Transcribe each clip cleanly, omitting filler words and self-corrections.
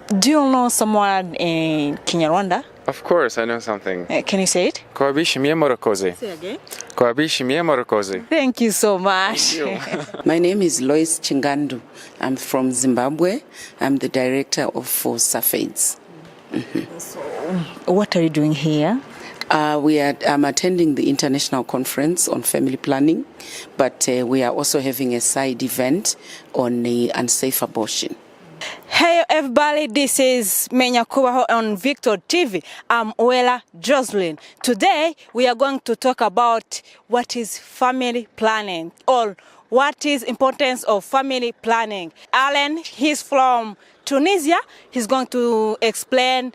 Do you know someone in Kinyarwanda? Of course, I know something. Can you say it? Koabishimiye murakoze. Say again. Koabishimiye murakoze. Thank you so much. My name is Lois Chingandu. I'm from Zimbabwe. I'm the director of For SAFAIDS. So, what are you doing here? I'm attending the international conference on family planning, but we are also having a side event on unsafe abortion. Hey everybody, this is Menya Kubaho on Victor TV. I'm UWERA JOSELYNE. Today we are going to talk about what is family planning or what is importance of family planning. Alan, he's from Tunisia. He's going to explain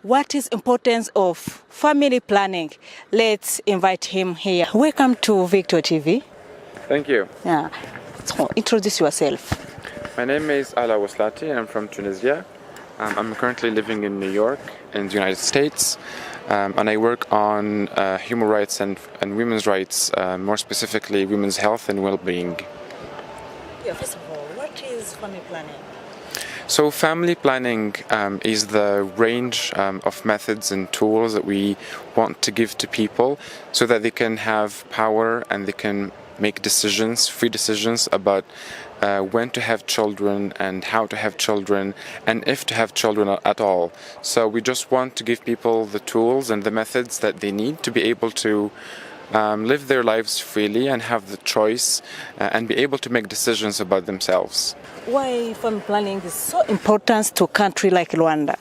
what is importance of family planning. Let's invite him here. Welcome to Victor TV. Thank you. Yeah. So introduce yourself. My name is Ala Waslati and I'm from Tunisia. I'm currently living in New York in the United States, and I work on human rights and women's rights, more specifically women's health and well-being. Yeah, first of all, what is family planning? So family planning is the range of methods and tools that we want to give to people so that they can have power and they can make decisions, free decisions about when to have children and how to have children and if to have children at all. So we just want to give people the tools and the methods that they need to be able to live their lives freely and have the choice and be able to make decisions about themselves. Why family planning is so important to a country like Rwanda?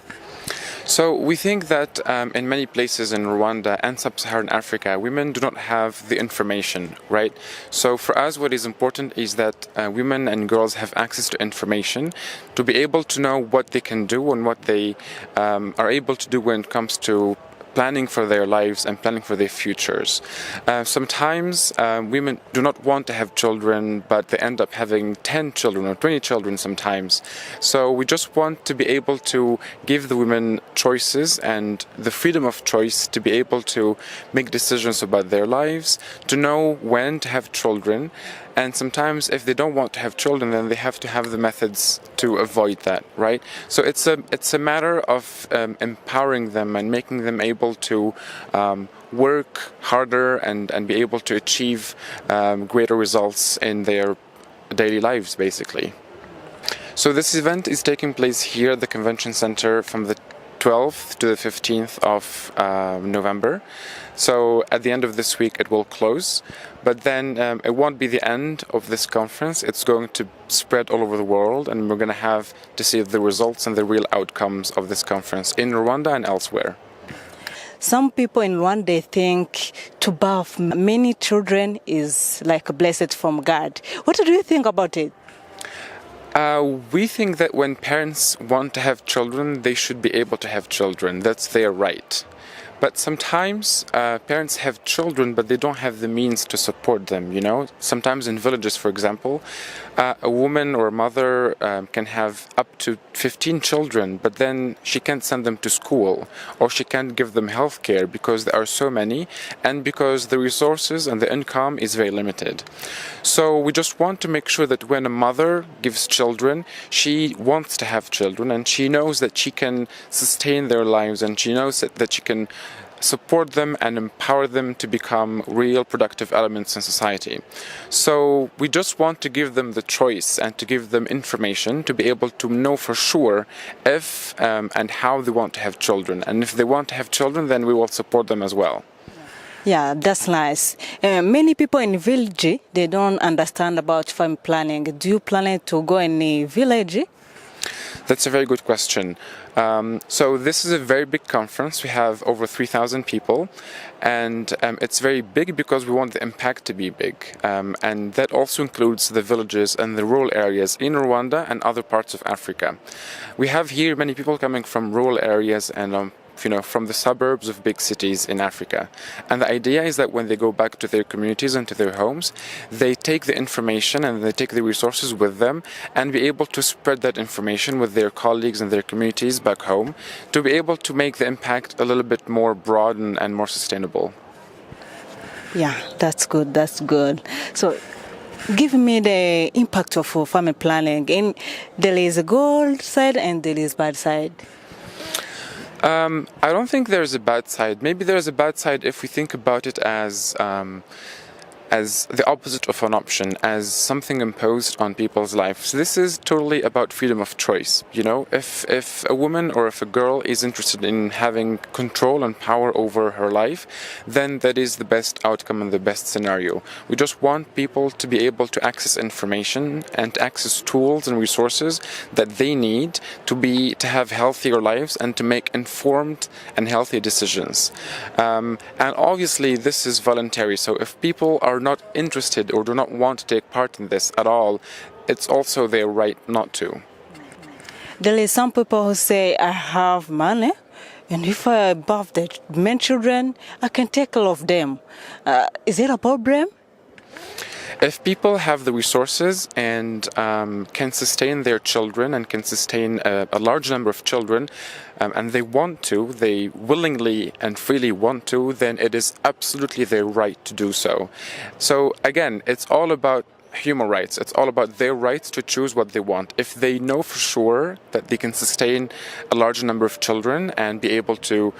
So we think that in many places in Rwanda and sub-Saharan Africa, women do not have the information, right? So for us, what is important is that women and girls have access to information to be able to know what they can do and what they are able to do when it comes to planning for their lives and planning for their futures. Sometimes women do not want to have children, but they end up having 10 children or 20 children sometimes. So we just want to be able to give the women choices and the freedom of choice to be able to make decisions about their lives, to know when to have children. And sometimes if they don't want to have children, then they have to have the methods to avoid that, right? So it's a matter of empowering them and making them able to work harder and be able to achieve greater results in their daily lives, basically. So this event is taking place here at the Convention Center from the 12th to the 15th of November. So at the end of this week it will close, but then it won't be the end of this conference. It's going to spread all over the world, and we're going to have to see the results and the real outcomes of this conference in Rwanda and elsewhere. Some people in Rwanda think to birth many children is like a blessing from God. What do you think about it? We think that when parents want to have children, they should be able to have children. That's their right. But sometimes parents have children, but they don't have the means to support them, you know? Sometimes in villages, for example, a woman or a mother can have up to 15 children, but then she can't send them to school, or she can't give them health care because there are so many, and because the resources and the income is very limited. So we just want to make sure that when a mother gives children, she wants to have children, and she knows that she can sustain their lives, and she knows that she can support them and empower them to become real productive elements in society. So we just want to give them the choice and to give them information to be able to know for sure if and how they want to have children. And if they want to have children, then we will support them as well. Yeah, that's nice. Many people in village, they don't understand about family planning. Do you plan to go in a village? That's a very good question. So this is a very big conference. We have over 3,000 people, and it's very big because we want the impact to be big. And that also includes the villages and the rural areas in Rwanda and other parts of Africa. We have here many people coming from rural areas and from the suburbs of big cities in Africa. And the idea is that when they go back to their communities and to their homes, they take the information and they take the resources with them and be able to spread that information with their colleagues and their communities back home to be able to make the impact a little bit more broad and more sustainable. Yeah, that's good. That's good. So Give me the impact of family planning. There is a good side and there is bad side. I don't think there's a bad side. Maybe there's a bad side if we think about it as the opposite of an option, as something imposed on people's lives. This is totally about freedom of choice. You know, if a woman or if a girl is interested in having control and power over her life, then that is the best outcome and the best scenario. We just want people to be able to access information and access tools and resources that they need to have healthier lives and to make informed and healthy decisions. And obviously this is voluntary, so if people are not interested or do not want to take part in this at all, it's also their right not to. There is some people who say, I have money, and if I birth the men children, I can take care of them. Is it a problem? If people have the resources and can sustain their children and can sustain a large number of children, and they willingly and freely want to, then it is absolutely their right to do so. So again, it's all about human rights. It's all about their rights to choose what they want. If they know for sure that they can sustain a large number of children and be able to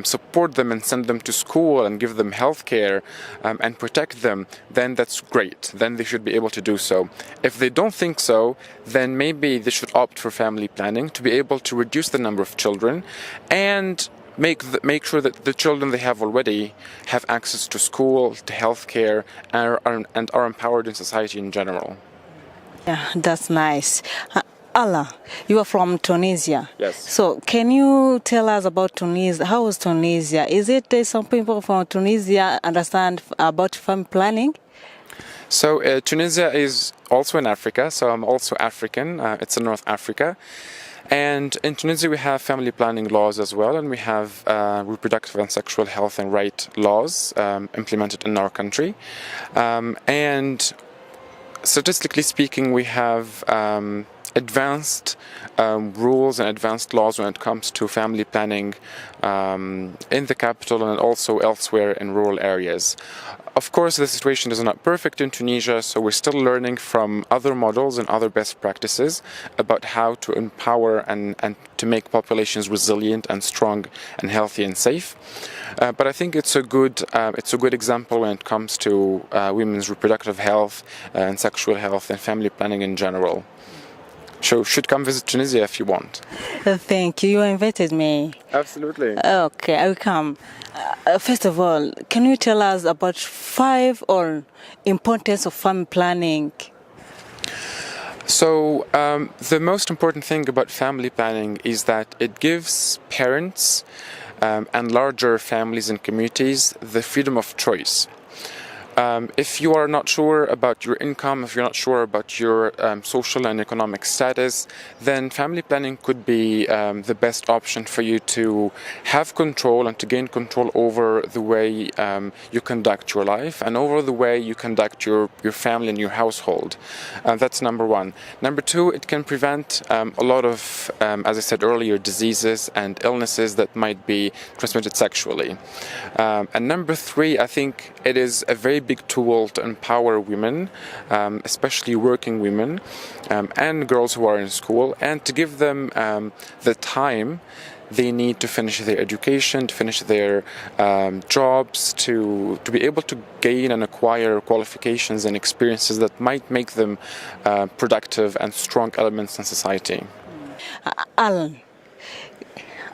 support them and send them to school and give them health care and protect them, then that's great. Then they should be able to do so. If they don't think so, then maybe they should opt for family planning to be able to reduce the number of children and make sure that the children they have already have access to school, to health care, and are empowered in society in general. Yeah, that's nice. Allah, you are from Tunisia. Yes. So can you tell us about Tunisia? How is Tunisia? Is it some people from Tunisia understand about family planning? So Tunisia is also in Africa, so I'm also African. It's in North Africa. And in Tunisia we have family planning laws as well, and we have reproductive and sexual health and right laws implemented in our country. And statistically speaking, we have advanced rules and advanced laws when it comes to family planning in the capital and also elsewhere in rural areas. Of course, the situation is not perfect in Tunisia, so we're still learning from other models and other best practices about how to empower and to make populations resilient and strong and healthy and safe. But I think it's a good example when it comes to women's reproductive health and sexual health and family planning in general. So should come visit Tunisia if you want. Thank you. You invited me. Absolutely. Okay, I will come. First of all, can you tell us about 5 or importance of family planning? So the most important thing about family planning is that it gives parents and larger families and communities the freedom of choice. If you are not sure about your income, if you're not sure about your social and economic status, then family planning could be the best option for you to have control and to gain control over the way you conduct your life and over the way you conduct your family and your household. That's number one. Number two, it can prevent a lot of, as I said earlier, diseases and illnesses that might be transmitted sexually. And number three, I think it is a very big tool to empower women, especially working women and girls who are in school, and to give them the time they need to finish their education, to finish their jobs, to be able to gain and acquire qualifications and experiences that might make them productive and strong elements in society. Alan,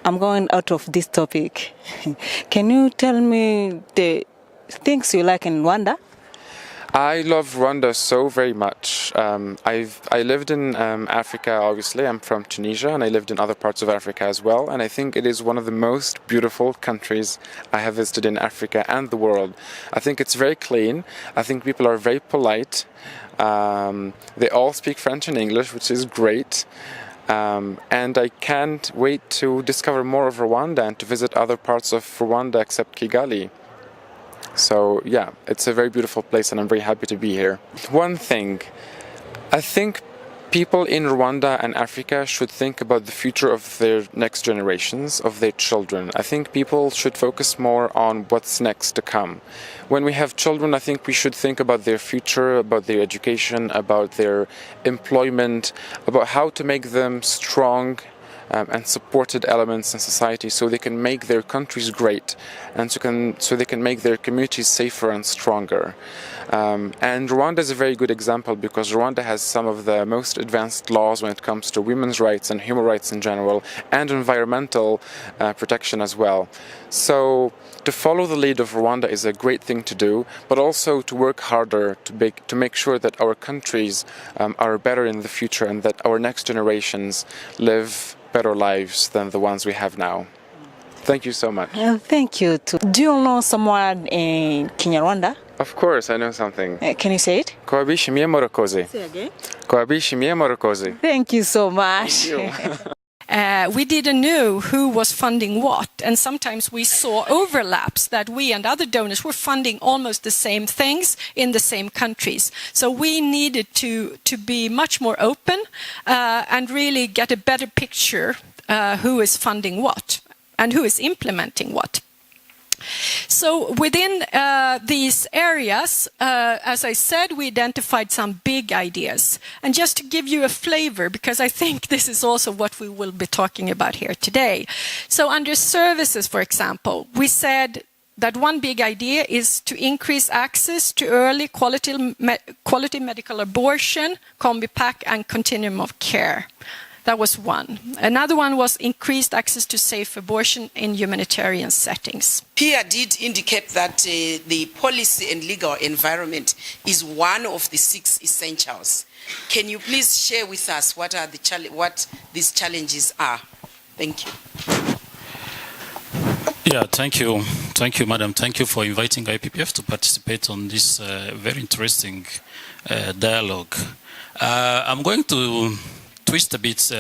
I'm going out of this topic. Can you tell me the things you like in Rwanda? I love Rwanda so very much. I lived in Africa, obviously. I'm from Tunisia, and I lived in other parts of Africa as well. And I think it is one of the most beautiful countries I have visited in Africa and the world. I think it's very clean. I think people are very polite. They all speak French and English, which is great. And I can't wait to discover more of Rwanda and to visit other parts of Rwanda except Kigali. So yeah, it's a very beautiful place and I'm very happy to be here. One thing, I think People in Rwanda and Africa should think about the future of their next generations, of their children. I think people should focus more on what's next to come. When we have children, I think we should think about their future, about their education, about their employment, about how to make them strong and supported elements in society so they can make their countries great and so they can make their communities safer and stronger. And Rwanda is a very good example because Rwanda has some of the most advanced laws when it comes to women's rights and human rights in general and environmental protection as well. So to follow the lead of Rwanda is a great thing to do, but also to work harder to make sure that our countries are better in the future and that our next generations live better lives than the ones we have now. Thank you so much. Thank you too. Do you know someone in Kinyarwanda? Of course, I know something. Can you say it? Koabishimie morokoze. Say again. Koabishimie morokoze. Thank you so much. We didn't know who was funding what, and sometimes we saw overlaps that we and other donors were funding almost the same things in the same countries. So we needed to be much more open and really get a better picture who is funding what and who is implementing what. So within these areas, as I said, we identified some big ideas. And just to give you a flavor, because I think this is also what we will be talking about here today. So under services, for example, we said that one big idea is to increase access to early quality medical abortion, combi pack, and continuum of care. That was one. Another one was increased access to safe abortion in humanitarian settings. Pia did indicate that the policy and legal environment is one of the 6 essentials. Can you please share with us what these challenges are? Thank you. Yeah, thank you. Thank you, Madam. Thank you for inviting IPPF to participate on this very interesting dialogue. I'm going to twist a bit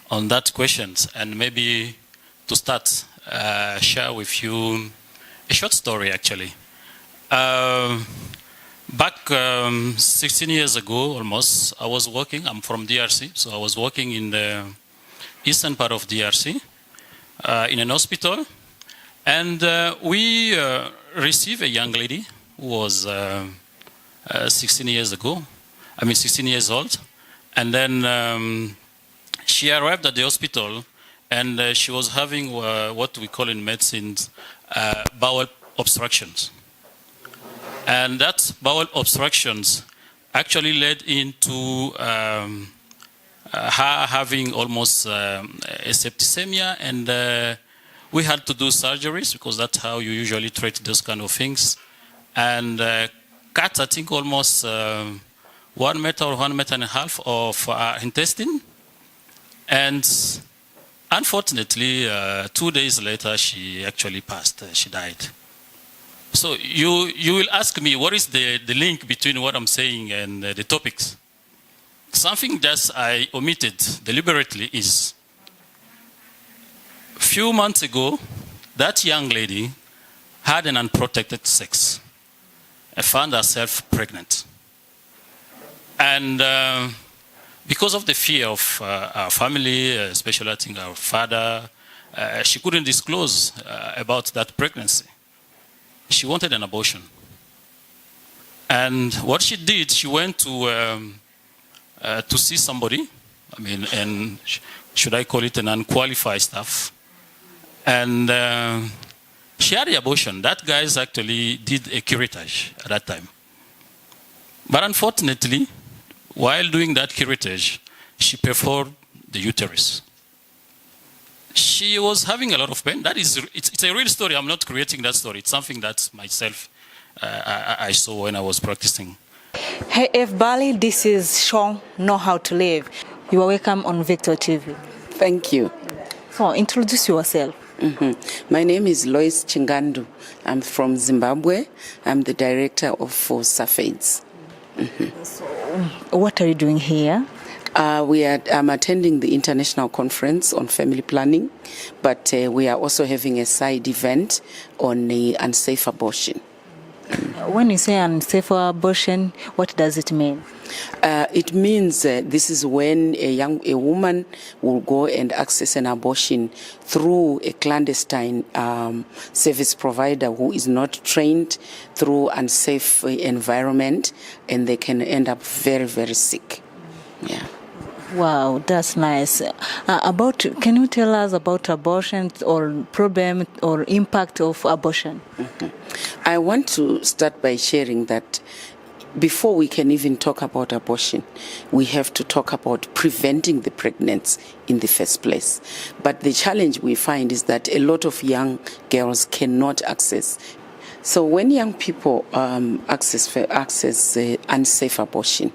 on that question and maybe to start share with you a short story actually. Back 16 years ago almost, I was working, I'm from DRC, so I was working in the eastern part of DRC in an hospital, and we received a young lady who was 16 years old. And then she arrived at the hospital, and she was having what we call in medicine bowel obstructions. And that bowel obstructions actually led into her having almost a septicemia, and we had to do surgeries because that's how you usually treat those kind of things. And cut, I think, almost 1 meter or 1.5 meters of our intestine, and unfortunately 2 days later she actually passed, she died. So you will ask me what is the link between what I'm saying and the topics. Something that I omitted deliberately is a few months ago that young lady had an unprotected sex and found herself pregnant. And because of the fear of our family, especially I think our father, she couldn't disclose about that pregnancy. She wanted an abortion. And what she did, she went to see somebody, and should I call it an unqualified staff? And she had the abortion. That guy actually did a curettage at that time. But unfortunately, while doing that curettage, she perfored the uterus. She was having a lot of pain. It's a real story. I'm not creating that story. It's something that myself I saw when I was practicing. Hey, F. Bali, this is Sean, Know How to Live. You are welcome on Victor TV. Thank you. So, introduce yourself. My name is Lois Chingandu. I'm from Zimbabwe. I'm the director of SAFAIDS. So, what are you doing here? I'm attending the international conference on family planning, but we are also having a side event on unsafe abortion. When you say unsafe abortion, what does it mean? It means this is when a woman will go and access an abortion through a clandestine service provider who is not trained, through unsafe environment, and they can end up very, very sick. Yeah. Wow, that's nice. Can you tell us about abortion or problem or impact of abortion? I want to start by sharing that before we can even talk about abortion, we have to talk about preventing the pregnancy in the first place. But the challenge we find is that a lot of young girls cannot access. So when young people access unsafe abortion,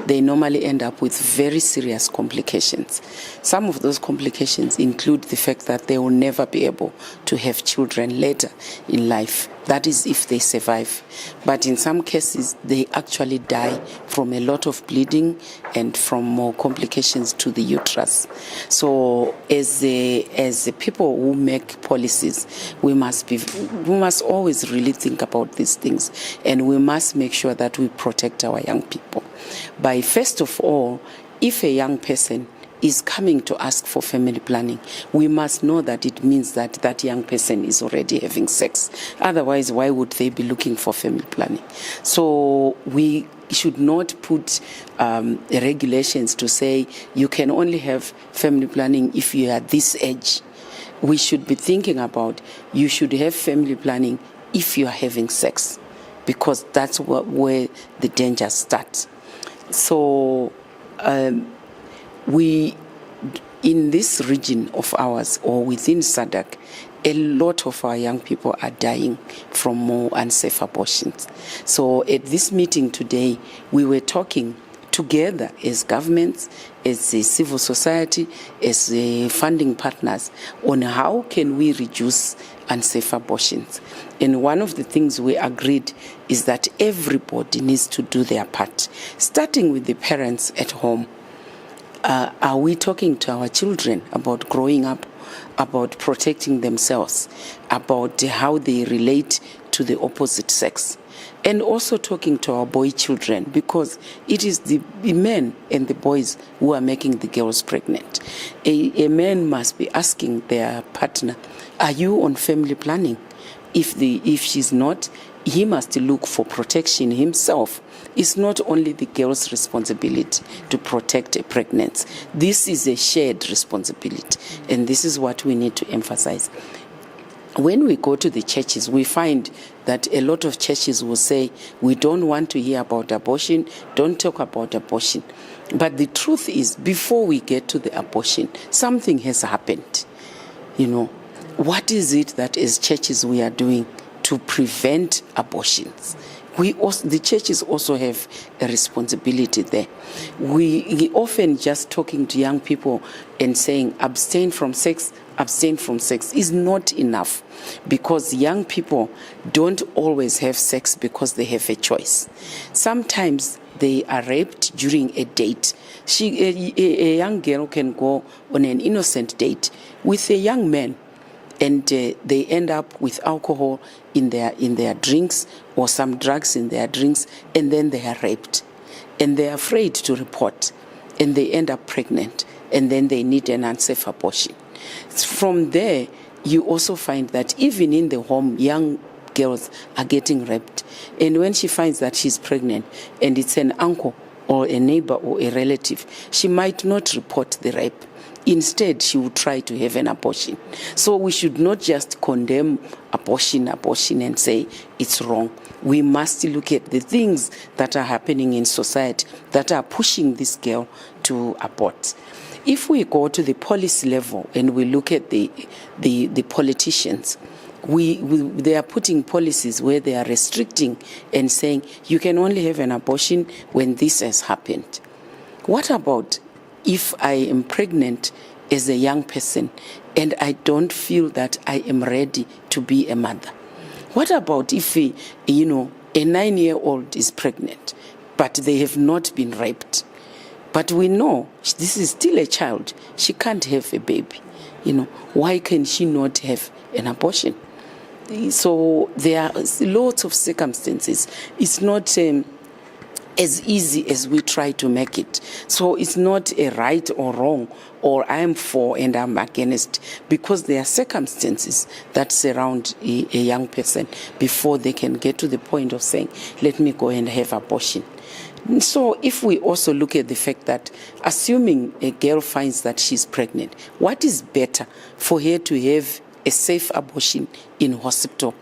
they normally end up with very serious complications. Some of those complications include the fact that they will never be able to have children later in life. That is if they survive. But in some cases, they actually die from a lot of bleeding and from more complications to the uterus. So as the people who make policies, we must always really think about these things, and we must make sure that we protect our young people. By first of all, if a young person is coming to ask for family planning, we must know that it means that that young person is already having sex. Otherwise, why would they be looking for family planning? So we should not put regulations to say you can only have family planning if you are this age. We should be thinking about you should have family planning if you are having sex, because that's where the danger starts. So we, in this region of ours or within SADC, a lot of our young people are dying from more unsafe abortions. So at this meeting today, we were talking together as governments, as a civil society, as funding partners on how can we reduce unsafe abortions. And one of the things we agreed is that everybody needs to do their part, starting with the parents at home. Are we talking to our children about growing up, about protecting themselves, about how they relate to the opposite sex? And also talking to our boy children, because it is the men and the boys who are making the girls pregnant. A man must be asking their partner, are you on family planning? If she's not, he must look for protection himself. It's not only the girl's responsibility to protect a pregnancy. This is a shared responsibility, and this is what we need to emphasize. When we go to the churches, we find that a lot of churches will say, we don't want to hear about abortion, don't talk about abortion. But the truth is, before we get to the abortion, something has happened. You know, what is it that as churches we are doing to prevent abortions? The churches also have a responsibility there. We often just talking to young people and saying abstain from sex is not enough, because young people don't always have sex because they have a choice. Sometimes they are raped during a date. A young girl can go on an innocent date with a young man, and they end up with alcohol in their drinks or some drugs in their drinks, and then they are raped. And they are afraid to report, and they end up pregnant, and then they need an unsafe abortion. From there, you also find that even in the home, young girls are getting raped. And when she finds that she's pregnant and it's an uncle or a neighbor or a relative, she might not report the rape. Instead, she would try to have an abortion. So we should not just condemn abortion and say it's wrong. We must look at the things that are happening in society that are pushing this girl to abort. If we go to the policy level and we look at the politicians, they are putting policies where they are restricting and saying you can only have an abortion when this has happened. What about if I am pregnant as a young person and I don't feel that I am ready to be a mother? What about if a 9-year-old is pregnant but they have not been raped? But we know this is still a child. She can't have a baby. Why can she not have an abortion? So there are lots of circumstances. It's not as easy as we try to make it. So it's not a right or wrong, or I'm for and I'm against, because there are circumstances that surround a young person before they can get to the point of saying, let me go and have abortion. So if we also look at the fact that, assuming a girl finds that she's pregnant, what is better for her to have a safe abortion in hospital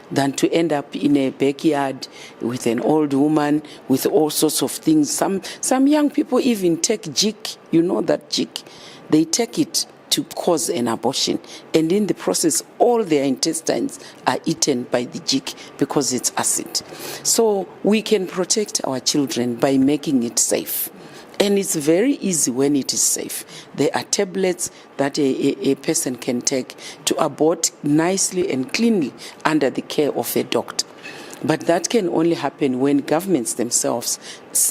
than to end up in a backyard with an old woman with all sorts of things? Some young people even take jik, you know that jik, they take it to cause an abortion, and in the process all their intestines are eaten by the jik because it's acid. So we can protect our children by making it safe. And it's very easy when it is safe. There are tablets that a person can take to abort nicely and cleanly under the care of a doctor. But that can only happen when governments themselves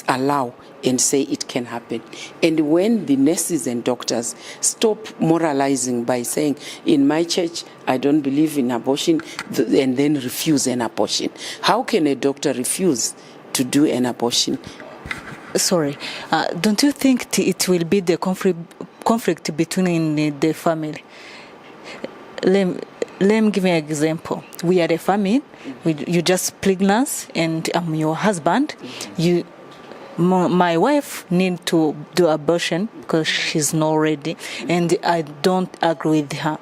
allow and say it can happen. And when the nurses and doctors stop moralizing by saying, in my church, I don't believe in abortion, and then refuse an abortion. How can a doctor refuse to do an abortion? Sorry, don't you think it will be the conflict between the family? Let me give you an example. We are a family. You just pregnant, and I'm your husband. My wife need to do abortion because she's not ready, and I don't agree with her.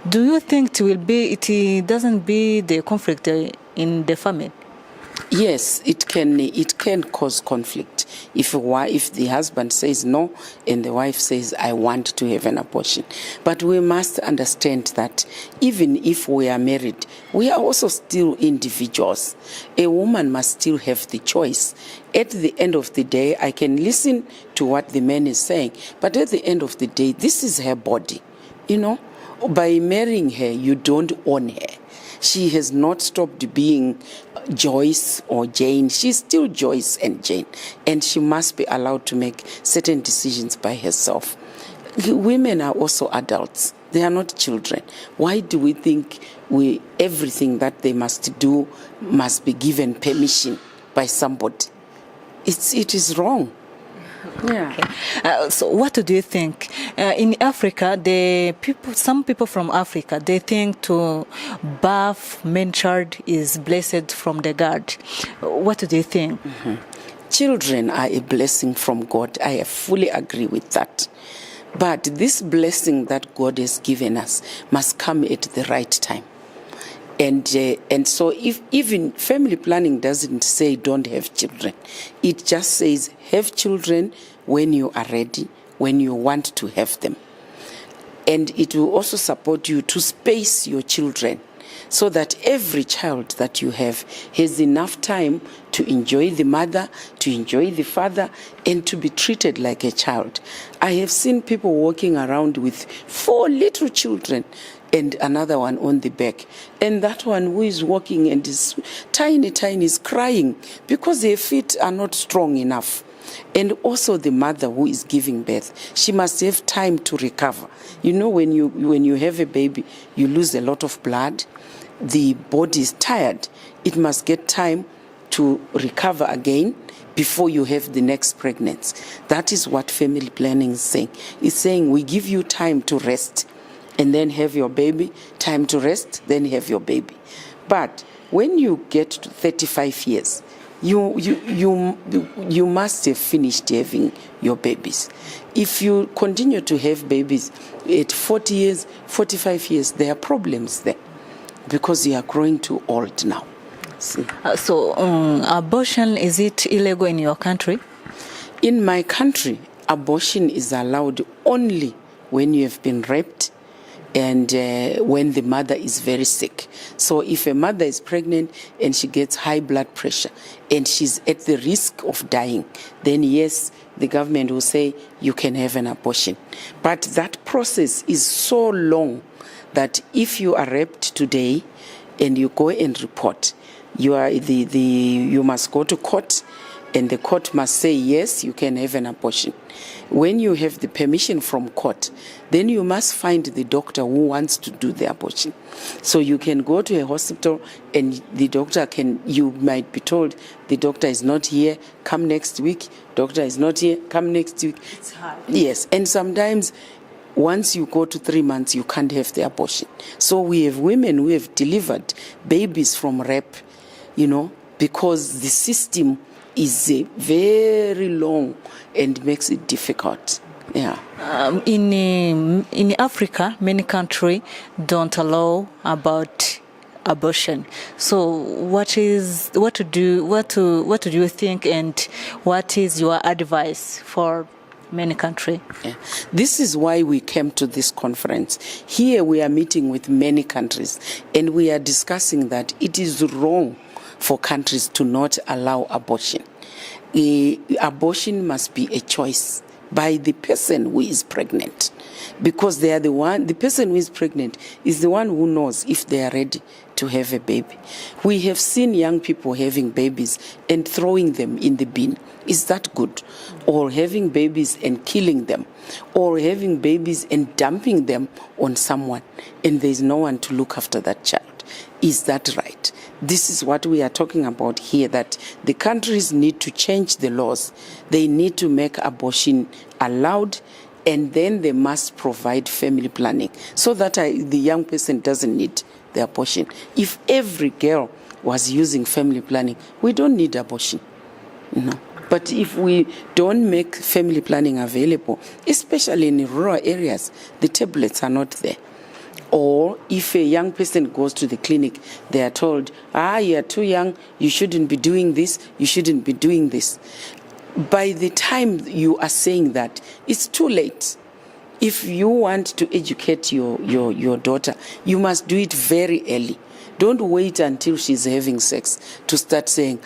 Do you think it doesn't be the conflict in the family? Yes, it can cause conflict if the husband says no and the wife says, I want to have an abortion. But we must understand that even if we are married, we are also still individuals. A woman must still have the choice. At the end of the day, I can listen to what the man is saying, but at the end of the day, this is her body. You know, by marrying her, you don't own her. She has not stopped being Joyce or Jane. She's still Joyce and Jane, and she must be allowed to make certain decisions by herself. Women are also adults. They are not children. Why do we think everything that they must do must be given permission by somebody? It is wrong. Yeah. Okay. So what do you think? In Africa, some people from Africa, they think to birth man child is blessed from the God. What do you think? Mm-hmm. Children are a blessing from God. I fully agree with that. But this blessing that God has given us must come at the right time. And so if even family planning doesn't say don't have children, it just says have children when you are ready, when you want to have them. And it will also support you to space your children so that every child that you have has enough time to enjoy the mother, to enjoy the father, and to be treated like a child. I have seen people walking around with 4 little children and another one on the back. And that one who is walking and is tiny is crying because their feet are not strong enough. And also the mother who is giving birth, she must have time to recover. You know, when you have a baby, you lose a lot of blood. The body is tired. It must get time to recover again before you have the next pregnancy. That is what family planning is saying. It's saying we give you time to rest and then have your baby, time to rest, then have your baby. But when you get to 35 years, you must have finished having your babies. If you continue to have babies at 40 years, 45 years, there are problems there because you are growing too old now. So abortion, is it illegal in your country? In my country, abortion is allowed only when you have been raped and when the mother is very sick. So if a mother is pregnant and she gets high blood pressure and she's at the risk of dying, then yes, the government will say you can have an abortion. But that process is so long that if you are raped today and you go and report, you must go to court and the court must say, yes, you can have an abortion. When you have the permission from court, then you must find the doctor who wants to do the abortion. So you can go to a hospital and the doctor you might be told, the doctor is not here, come next week. Doctor is not here, come next week. It's hard. Yes, and sometimes once you go to 3 months, you can't have the abortion. So we have women who have delivered babies from rape, because the system is very long and makes it difficult. Yeah. In Africa, many countries don't allow about abortion. So what do you think, and what is your advice for many countries? Yeah. This is why we came to this conference. Here we are meeting with many countries, and we are discussing that it is wrong for countries to not allow abortion. Abortion must be a choice by the person who is pregnant, because they are the person who is pregnant is the one who knows if they are ready to have a baby. We have seen young people having babies and throwing them in the bin. Is that good? Or having babies and killing them, or having babies and dumping them on someone, and there is no one to look after that child. Is that right? This is what we are talking about here, that the countries need to change the laws. They need to make abortion allowed, and then they must provide family planning so that the young person doesn't need the abortion. If every girl was using family planning, we don't need abortion. But if we don't make family planning available, especially in rural areas, the tablets are not there. Or if a young person goes to the clinic, they are told, you are too young, you shouldn't be doing this, you shouldn't be doing this. By the time you are saying that, it's too late. If you want to educate your daughter, you must do it very early. Don't wait until she's having sex to start saying,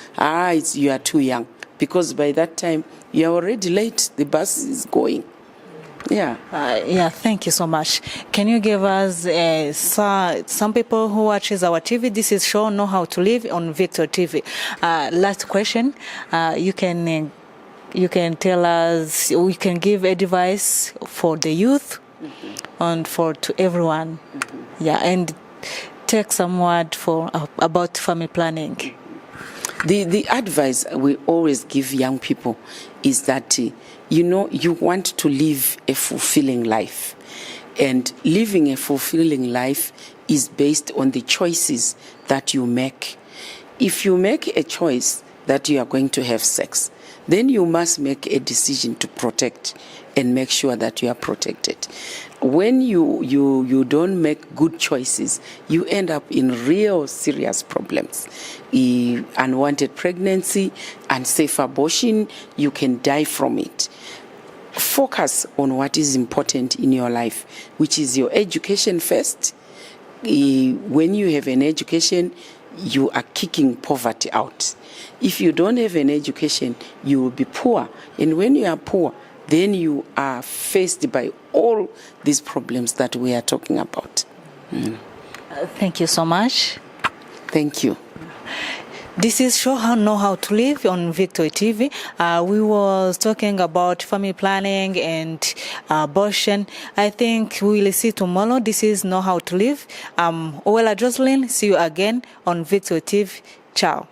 you are too young. Because by that time, you are already late. The bus is going. Yeah. Thank you so much. Can you give us some people who watches our TV? This is show Know How to Live on Victor TV. Last question. You can tell us. We can give advice for the youth and to everyone. Yeah, and take some word about family planning. The advice we always give young people is that you want to live a fulfilling life, and living a fulfilling life is based on the choices that you make. If you make a choice that you are going to have sex, then you must make a decision to protect and make sure that you are protected. When you don't make good choices, you end up in real serious problems. Unwanted pregnancy, unsafe abortion, you can die from it. Focus on what is important in your life, which is your education first. When you have an education, you are kicking poverty out. If you don't have an education, you will be poor. And when you are poor, then you are faced by all these problems that we are talking about. Thank you so much. Thank you. This is show Know How to Live on Victor TV. We was talking about family planning and abortion. I think we will see tomorrow. This is Know How to Live. UWERA JOSELYNE. See you again on Victor TV. Ciao.